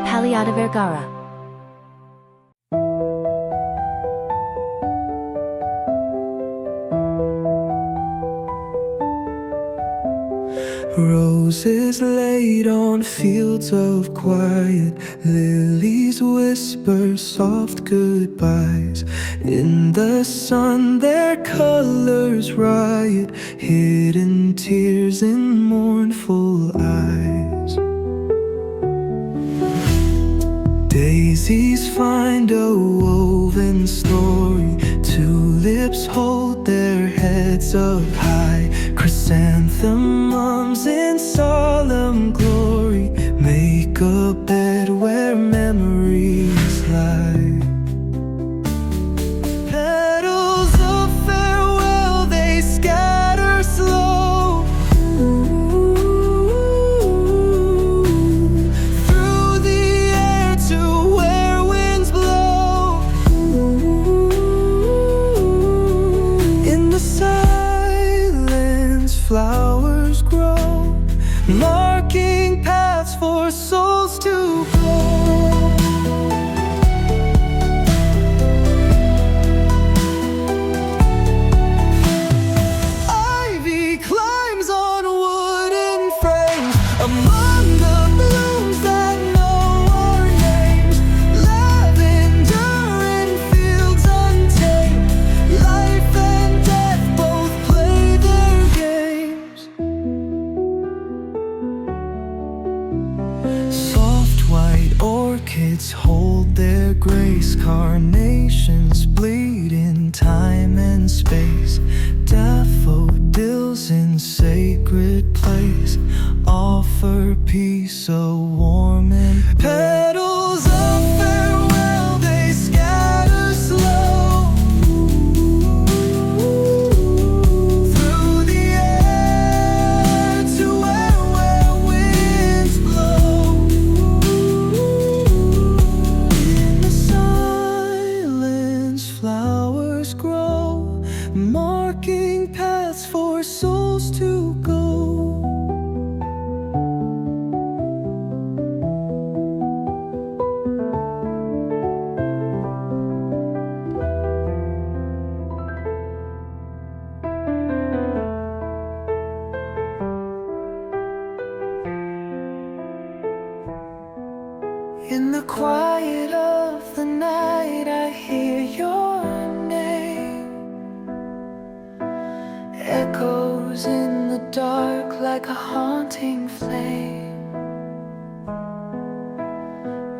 PALLADA-VERGARA. Roses laid on fields of quiet, lilies whisper soft goodbyes. In the sun their colors riot, hidden tears in mournful eyes. Daisies find a woven story, tulips hold their heads up high. Chrysanthemums in solemn glory make a bed where memories lie. Petals of farewell they scatter slow through the air to where winds blow. In the silence flowers grow, marking paths for souls to go. Ivy climbs on wooden frames among the blooms that know our names. Lavender in fields untamed, life and death both play their games. Soft white orchids hold their grace, carnations bleed in time and space. Daffodils in sacred place offer peace, a warm and petals of farewell they scatter slow through the air to where winds blow. In the silence flowers grow, marking paths for souls to go. In the quiet of the night I hear your name, echoes in the dark like a haunting flame.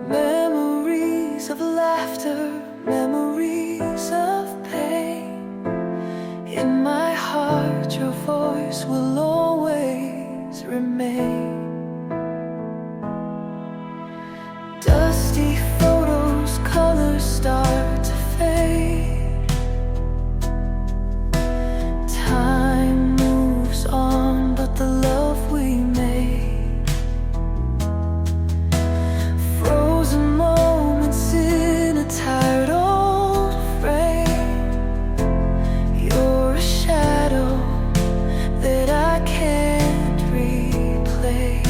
Memories of laughter, memories of pain. In my heart your voice will always remain. Dusty photos, colors start to fade. Time moves on, but the love we made, frozen moments in a tired old frame. You're a shadow that I can't replace.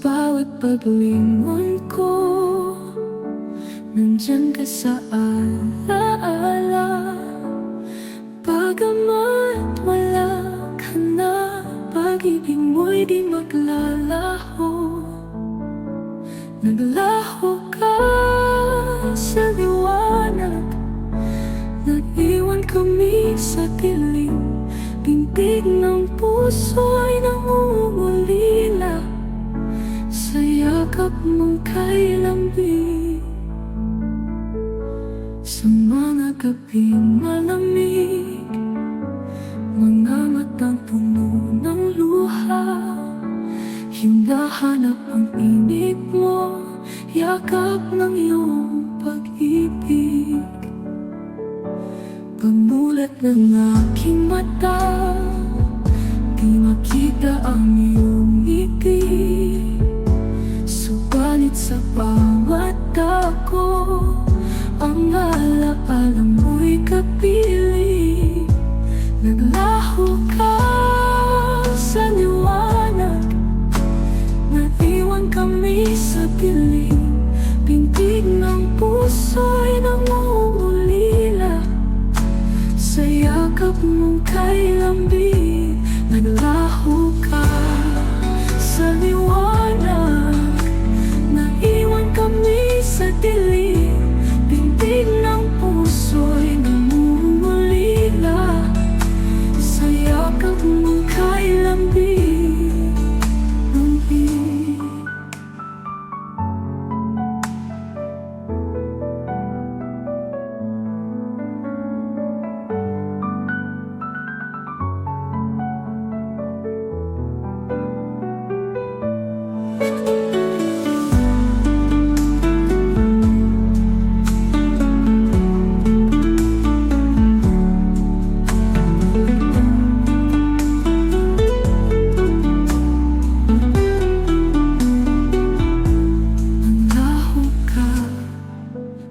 bawat paglingon ko, nandyan ka sa alaala. Bagamat wala ka na, pag-ibig mo'y di maglalaho. Naglaho ka sa liwanag, nag-iwan kami sa dilim. Tintig ng puso'y nangungulila sa yakap mong kay lambing. Sa mga gabing malamig, mga matang puno ng luha, hinahanap ang inip mo, yakap ng iyong pag-ibig. Pamulat ng aking mata, di makita ang iyong ngiti. Subalit sa bawat dako, ang alaala mo'y kapiling. Naglaho ka sa liwanag, naiwan kami sa dilim. Pintig ng puso'y nangungulila sa yakap mong kay lambing. Naglaho ka sa liwanag, naiwan kami sa dilim. Pintig ng puso'y nangungulila sa yakap mong kay lambing.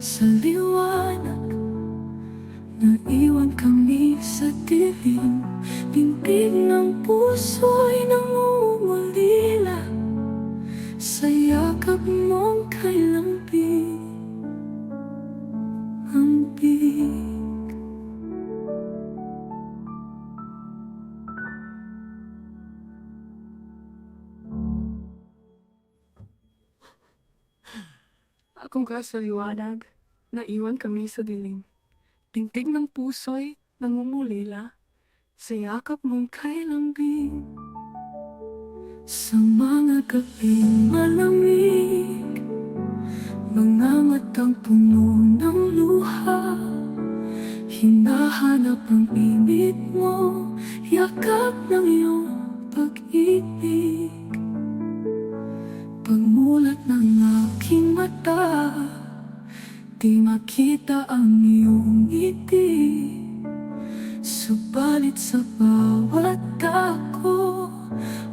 Sa liwanag, naiwan kami sa dilim. Pintig ng puso'y nangungulila sa yakap mong kay lambing. Akong ka sa liwanag, naiwan kami sa dilim. Tintig ng puso'y nangungulila sa yakap mong kay lambing. Sa mga gabing malamig, mga matang puno ng luha, hinahanap ang init mo, yakap ng iyong pag-ibig. Pagmulat ng aking mata, di makita ang iyong ngiti. Subalit sa bawat dako,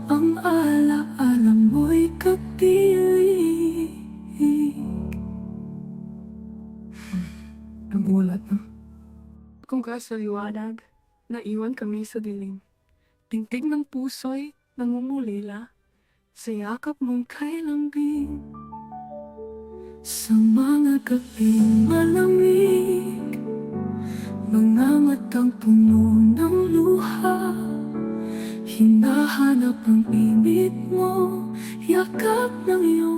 ang alaala mo'y kapiling. Nagulat na. Akong ka sa liwanag, naiwan kami sa dilim. Tintig ng puso'y nangungulila sa yakap mong kay lambing. Sa mga gabing malamig, mga matang puno ng luha, hinahanap ang init mo, yakap ng iyong